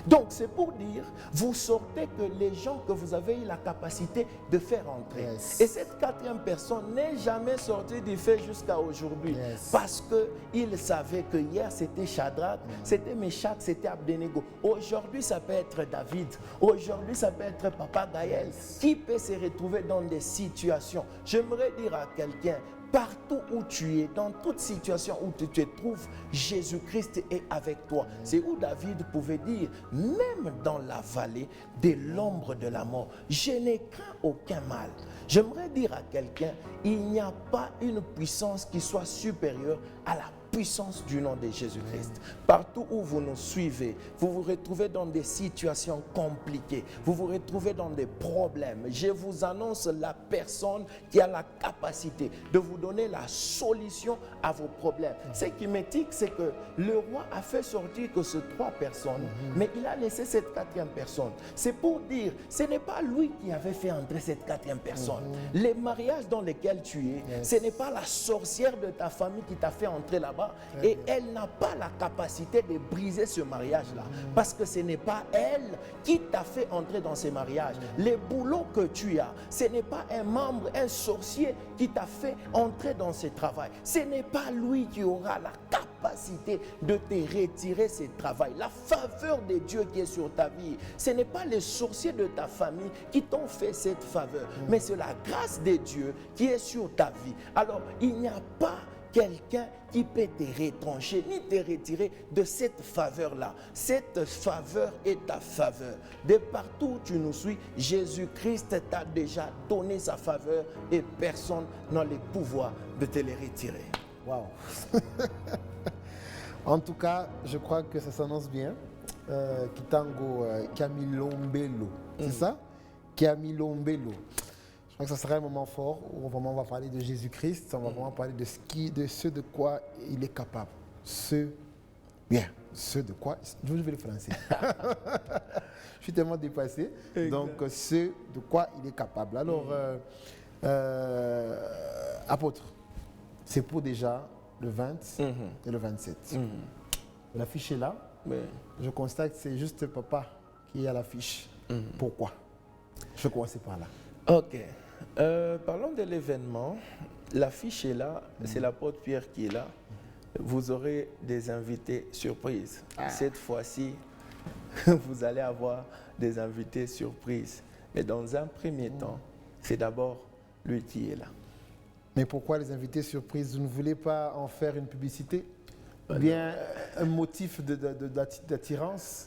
Donc c'est pour dire, vous sortez que les gens que vous avez eu la capacité de faire entrer. Et cette quatrième personne n'est jamais sortie du feu jusqu'à aujourd'hui. Parce qu'il savait que hier c'était Shadrach, c'était Meshach, c'était Abednego. Aujourd'hui ça peut être David. Aujourd'hui ça peut être Papa Gaël. Qui peut se retrouver dans des situations? J'aimerais dire à quelqu'un, partout où tu es, dans toute situation où tu te trouves, Jésus-Christ est avec toi. C'est où David pouvait dire, même dans la vallée de l'ombre de la mort, je n'ai craint aucun mal. J'aimerais dire à quelqu'un, il n'y a pas une puissance qui soit supérieure à la puissance du nom de Jésus-Christ. Partout où vous nous suivez, vous vous retrouvez dans des situations compliquées, vous vous retrouvez dans des problèmes. Je vous annonce la personne qui a la capacité de vous donner la solution à vos problèmes. Ce qui m'étique, c'est que le roi a fait sortir que ces 3 personnes, mais il a laissé cette 4e personne. C'est pour dire, ce n'est pas lui qui avait fait entrer cette 4e personne. Les mariages dans lesquels tu es, ce n'est pas la sorcière de ta famille qui t'a fait entrer là-bas. Et elle n'a pas la capacité de briser ce mariage-là. Parce que ce n'est pas elle qui t'a fait entrer dans ce mariage. Les boulots que tu as, ce n'est pas un membre, un sorcier qui t'a fait entrer dans ce travail. Ce n'est pas lui qui aura la capacité de te retirer ce travail. La faveur de Dieu qui est sur ta vie, ce n'est pas les sorciers de ta famille qui t'ont fait cette faveur. Mais c'est la grâce de Dieu qui est sur ta vie. Alors, il n'y a pas quelqu'un qui peut te retrancher ni te retirer de cette faveur-là. Cette faveur est ta faveur. De partout où tu nous suis, Jésus-Christ t'a déjà donné sa faveur et personne n'a le pouvoir de te les retirer. Waouh. En tout cas, je crois que ça s'annonce bien. Kitango Kamilombelo, c'est ça? Kamilombelo. Donc ça sera un moment fort où vraiment on va parler de Jésus-Christ, on va vraiment parler de ce de quoi il est capable. Ce de quoi, je vais le français. Je suis tellement dépassé. Exact. Donc ce de quoi il est capable. Alors, apôtre, c'est pour déjà le 20 et le 27. L'affiche est là. Je constate que c'est juste papa qui est à l'affiche. Pourquoi? Je vais commencer par là. Ok. Parlons de l'événement. L'affiche est là, c'est l'apôtre Pierre qui est là. Vous aurez des invités surprises. Cette fois-ci, vous allez avoir des invités surprises. Mais dans un premier temps, c'est d'abord lui qui est là. Mais pourquoi les invités surprises? Vous ne voulez pas en faire une publicité? Bien un motif d'attirance?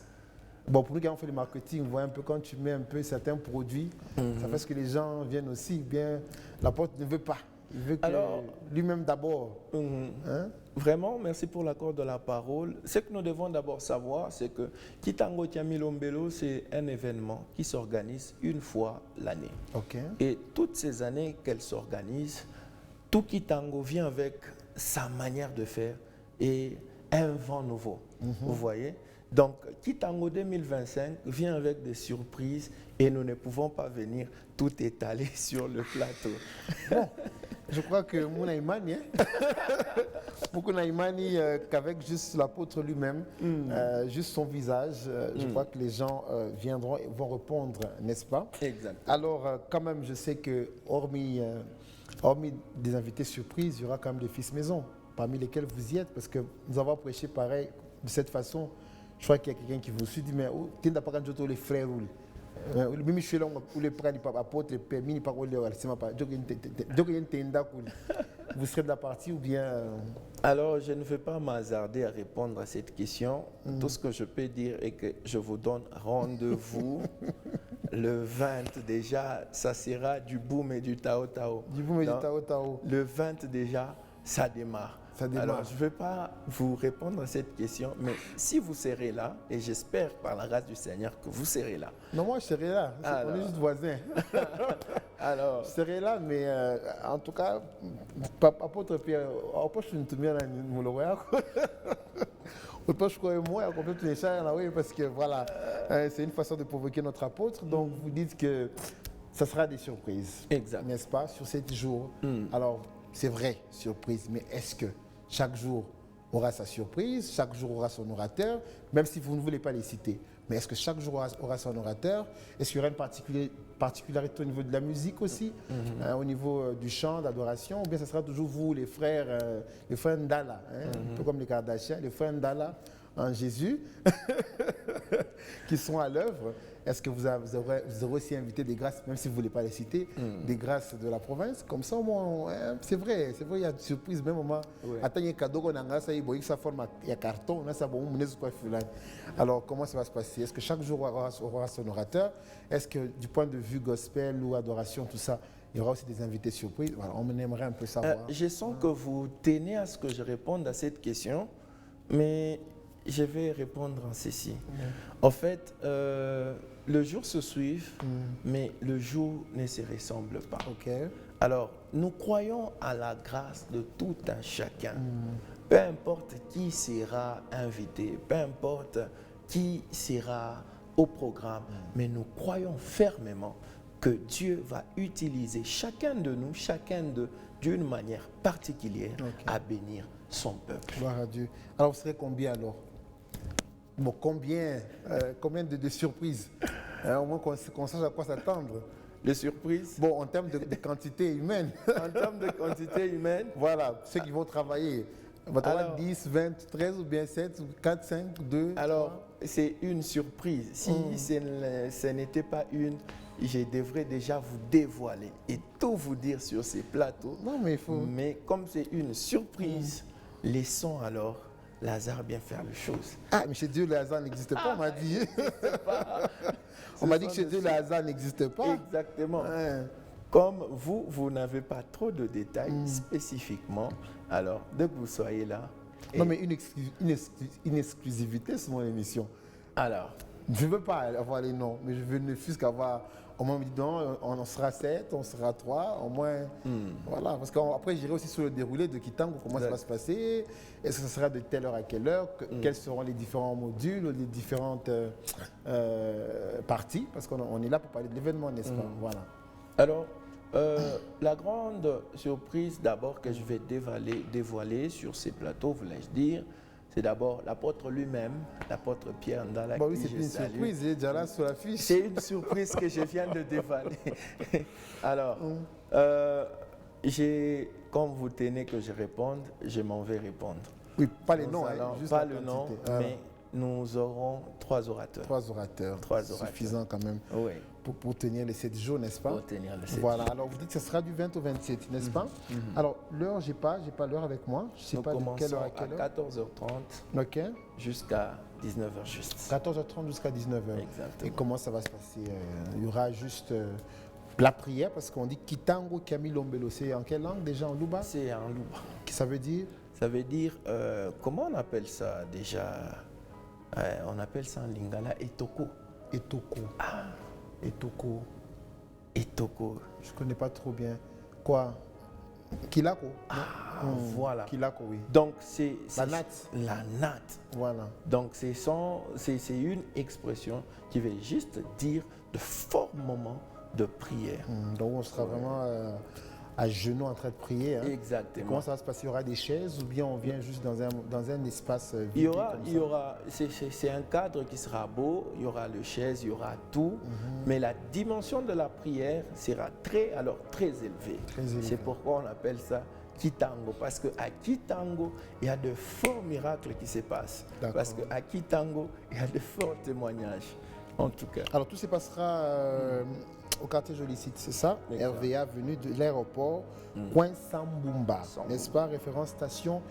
Bon, pour nous qui avons fait le marketing, on voit un peu quand tu mets un peu certains produits, ça fait que les gens viennent aussi. Bien, l'apôtre ne veut pas. Il veut que Alors, lui-même d'abord. Hein? Vraiment, merci pour l'accord de la parole. Ce que nous devons d'abord savoir, c'est que Kitango Tiamilombelo, c'est un événement qui s'organise une fois l'année. Ok. Et toutes ces années qu'elle s'organise, tout Kitango vient avec sa manière de faire et un vent nouveau. Vous voyez? Donc, Kitango 2025 vient avec des surprises et nous ne pouvons pas venir tout étaler sur le plateau. Bon, je crois que Mounaïmani, beaucoup Naïmani, qu'avec juste l'apôtre lui-même, juste son visage, je crois que les gens viendront et vont répondre, n'est-ce pas? Exact. Alors, quand même, je sais que, hormis des invités surprises, il y aura quand même des fils maison, parmi lesquels vous y êtes, parce que nous avons prêché pareil, de cette façon. Je crois qu'il y a quelqu'un qui vous suit, dit, mais tu n'as pas quand les frères ou les je suis là, ou les frères, les apôtres, les pères, les paroles, vous serez de la partie ou bien. Alors, je ne vais pas m'hasarder à répondre à cette question. Tout ce que je peux dire est que je vous donne rendez-vous le 20 déjà, ça sera du boom et du tao-tao. Du boom et du tao-tao. Le 20 déjà, ça démarre. Ça démarre. Alors, je ne vais pas vous répondre à cette question, mais si vous serez là, et j'espère par la grâce du Seigneur que vous serez là. Non, moi je serai là. On est juste voisins. Alors, je serai là, mais en tout cas, apôtre Pierre, je ne te mets dans le parce que voilà, c'est une façon de provoquer notre apôtre. Donc vous dites que ça sera des surprises. Exact. N'est-ce pas, sur 7 jours. Alors, c'est vrai, surprise, mais est-ce que chaque jour aura sa surprise, chaque jour aura son orateur, même si vous ne voulez pas les citer? Mais est-ce que chaque jour aura son orateur? Est-ce qu'il y aura une particularité au niveau de la musique aussi, au niveau du chant, d'adoration? Ou bien ce sera toujours vous, les frères Ndala, un peu comme les Kardashians, les frères Ndala en Jésus, qui sont à l'œuvre? Est-ce que vous aurez aussi invité des grâces, même si vous ne voulez pas les citer, des grâces de la province? Comme ça, au moins, c'est vrai, il y a des surprises, même au moins. Attends, il y a un cadeau, ça forme un carton, alors comment ça va se passer? Est-ce que chaque jour aura son orateur? Est-ce que du point de vue gospel ou adoration, tout ça, il y aura aussi des invités surprises? Voilà, on aimerait un peu savoir. Je sens que vous tenez à ce que je réponde à cette question, mais je vais répondre en ceci. En fait, le jour se suit, mais le jour ne se ressemble pas. Okay. Alors, nous croyons à la grâce de tout un chacun. Peu importe qui sera invité, peu importe qui sera au programme, mais nous croyons fermement que Dieu va utiliser chacun de nous, d'une manière particulière, à bénir son peuple. Gloire à Dieu. Alors, vous serez combien alors? Bon, combien de surprises, au moins qu'on sache à quoi s'attendre. Les surprises? Bon, en termes de quantité humaine. En termes de quantité humaine? Voilà, ceux qui vont travailler. Alors, 10, 20, 13 ou bien 7, 4, 5, 2. Alors, c'est une surprise. Si ce n'était pas une, je devrais déjà vous dévoiler et tout vous dire sur ces plateaux. Non, mais il faut. Mais comme c'est une surprise, laissons alors Lazare bien faire les choses. Ah, mais chez Dieu, le hasard n'existe pas, on m'a dit. On m'a dit que chez Dieu, le hasard n'existe pas. Exactement. Comme vous n'avez pas trop de détails spécifiquement, alors dès que vous soyez là. Non, mais une exclusivité sur mon émission. Alors, je ne veux pas avoir les noms, mais je veux ne fût qu'avoir. Au moins, non, on sera 7, on sera 3, au moins. Voilà, parce qu'après, j'irai aussi sur le déroulé de Kitango, comment ça va se passer. Est-ce que ce sera de telle heure à quelle heure? Quels seront les différents modules, les différentes parties? Parce qu'on est là pour parler de l'événement, n'est-ce pas? Voilà. Alors, la grande surprise d'abord que je vais dévoiler sur ces plateaux, voulais-je dire, c'est d'abord l'apôtre lui-même, l'apôtre Pierre Ndala. Oui, c'est une surprise, il est déjà là sur la fiche. C'est une surprise que je viens de dévoiler. Alors, comme vous tenez que je réponde, je m'en vais répondre. Oui, pas les noms, juste pas le nom, mais nous aurons 3 orateurs. 3 orateurs. Suffisant quand même. Oui. Pour tenir les 7 jours, n'est-ce pas? Pour tenir les 7 voilà, alors vous dites que ce sera du 20 au 27, n'est-ce pas? Alors, l'heure, j'ai pas l'heure avec moi. Je sais pas de quelle heure à quelle heure. À 14h30 jusqu'à 19h juste. 14h30 jusqu'à 19h. Exactement. Et comment ça va se passer? Il y aura juste La prière, parce qu'on dit Kitango Kamilombelo, c'est en quelle langue déjà en Luba? C'est en Luba. Ça veut dire? Ça veut dire, comment on appelle ça déjà? On appelle ça en lingala etoko. Etoko. Etoko. Etoko. Je ne connais pas trop bien. Quoi? Kilako? Voilà. Kilako, oui. Donc c'est La natte. La natte. Voilà. Donc c'est une expression qui veut juste dire de forts moments de prière. Donc on sera vraiment à genoux en train de prier. Hein. Exactement. Et comment ça va se passer? Il y aura des chaises ou bien on vient juste dans un espace vide? Il y aura, c'est un cadre qui sera beau, il y aura le chaise, il y aura tout, mais la dimension de la prière sera très élevée. C'est pourquoi on appelle ça Kitango, parce qu'à Kitango, il y a de forts miracles qui se passent. Parce qu'à Kitango, il y a de forts témoignages, en tout cas. Alors tout se passera au quartier Jolicite, c'est ça? Exact. RVA venu de l'aéroport Coin Sambumba, n'est-ce pas? Référence station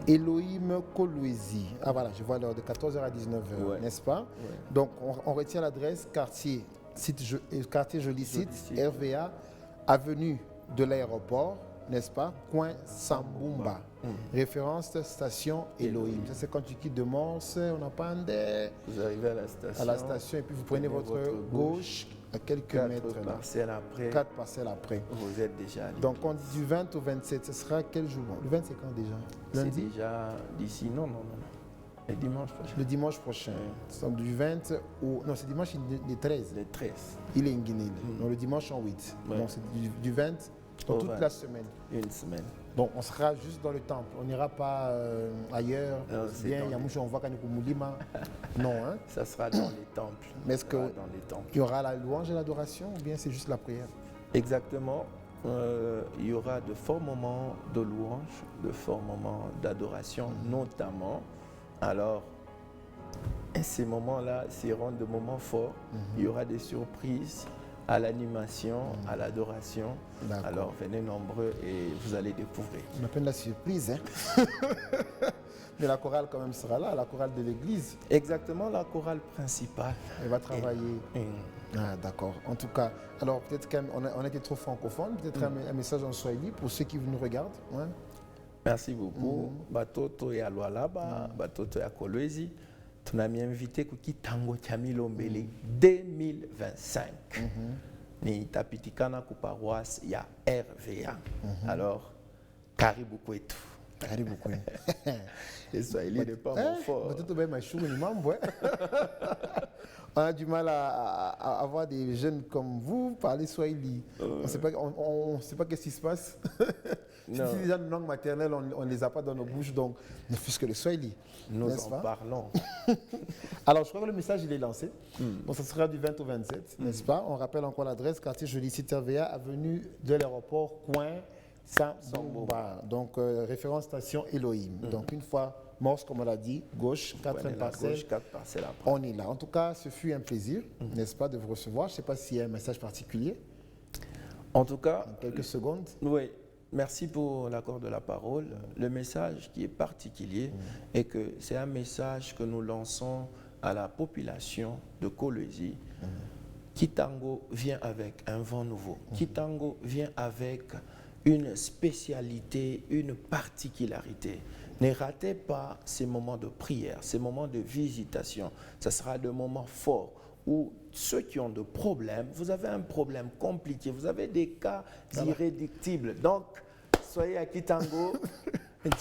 Elohim Kolwezi. Ah voilà, je vois l'heure de 14h à 19h, n'est-ce pas? Donc on retient l'adresse quartier Jolicite, RVA, avenue de l'aéroport, n'est-ce pas? Coin Sambumba. Référence station Elohim. Ça c'est quand tu quittes de Morse, on n'a pas un Vous arrivez à la station et puis vous prenez votre gauche à quelques 4 mètres. parcelles après. 4 parcelles après. Vous êtes déjà allé. Donc on dit du 20 au 27, ce sera quel jour? Le 20 c'est quand déjà? Lundi? C'est déjà d'ici, non. Le dimanche prochain. Le dimanche prochain. Donc du 20 au... Non, c'est dimanche le 13. Le 13. Il est en Guinée. Donc le dimanche en 8. Donc c'est du 20 pour toute la semaine. Une semaine. Donc on sera juste dans le temple. On n'ira pas ailleurs. Non, Bien, Yamouche, on voit Kanikoumulima. Non, hein? Ça sera dans les temples. Mais est-ce qu'il dans les temples. y aura la louange et l'adoration ou bien c'est juste la prière? Exactement. Il y aura de forts moments de louange, de forts moments d'adoration, notamment. Alors, ces moments-là seront de moments forts. Il y aura des surprises à l'animation, à l'adoration. Alors, venez nombreux et vous allez découvrir. On appelle la surprise, hein? Mais la chorale quand même sera là, la chorale de l'église. Exactement, la chorale principale. Elle va travailler. Ah, d'accord. En tout cas, alors peut-être qu'on était trop francophone, peut-être un message en swahili pour ceux qui nous regardent. Ouais. Merci beaucoup. Batoto ya Lualaba, Batoto ya Kolwezi. Tunami invité ku Kitango cha Milombele 2025. Ni tapitikana ku paroisse ya RVA. Alors, karibu kwetu. Karibu kwetu. Le Swahili n'est pas mon fort. On a du mal à avoir des jeunes comme vous parler swahili. On ne sait pas qu'est-ce qui se passe. Si déjà une langue maternelle, on ne les a pas dans nos bouches, donc ne fût-ce que le swahili. Nous en parlons. Alors, je crois que le message, il est lancé. Donc, ça sera du 20 au 27, n'est-ce pas? On rappelle encore l'adresse, quartier Jolicite RVA, avenue de l'aéroport, coin Sambumba. Donc, référence station Elohim. Donc, une fois Morse, comme on l'a dit, gauche, 4 parcelles. Gauche, 4 parcelles après. On est là. En tout cas, ce fut un plaisir, n'est-ce pas, de vous recevoir. Je ne sais pas s'il y a un message particulier. En tout cas, en quelques secondes. Oui. Merci pour l'accord de la parole. Le message qui est particulier est que c'est un message que nous lançons à la population de Kolwezi. Kitango vient avec un vent nouveau. Kitango vient avec une spécialité, une particularité. Ne ratez pas ces moments de prière, ces moments de visitation. Ce sera des moments forts où ceux qui ont des problèmes, vous avez un problème compliqué, vous avez des cas irréductibles. Donc, soyez à Kitango.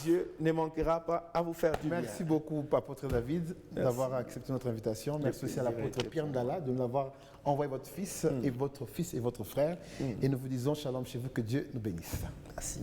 Dieu ne manquera pas à vous faire du bien. Merci beaucoup, apôtre David, d'avoir accepté notre invitation. Merci aussi à l'apôtre Pierre Ndala de nous avoir envoyé votre fils et votre frère. Et nous vous disons shalom chez vous, que Dieu nous bénisse. Merci.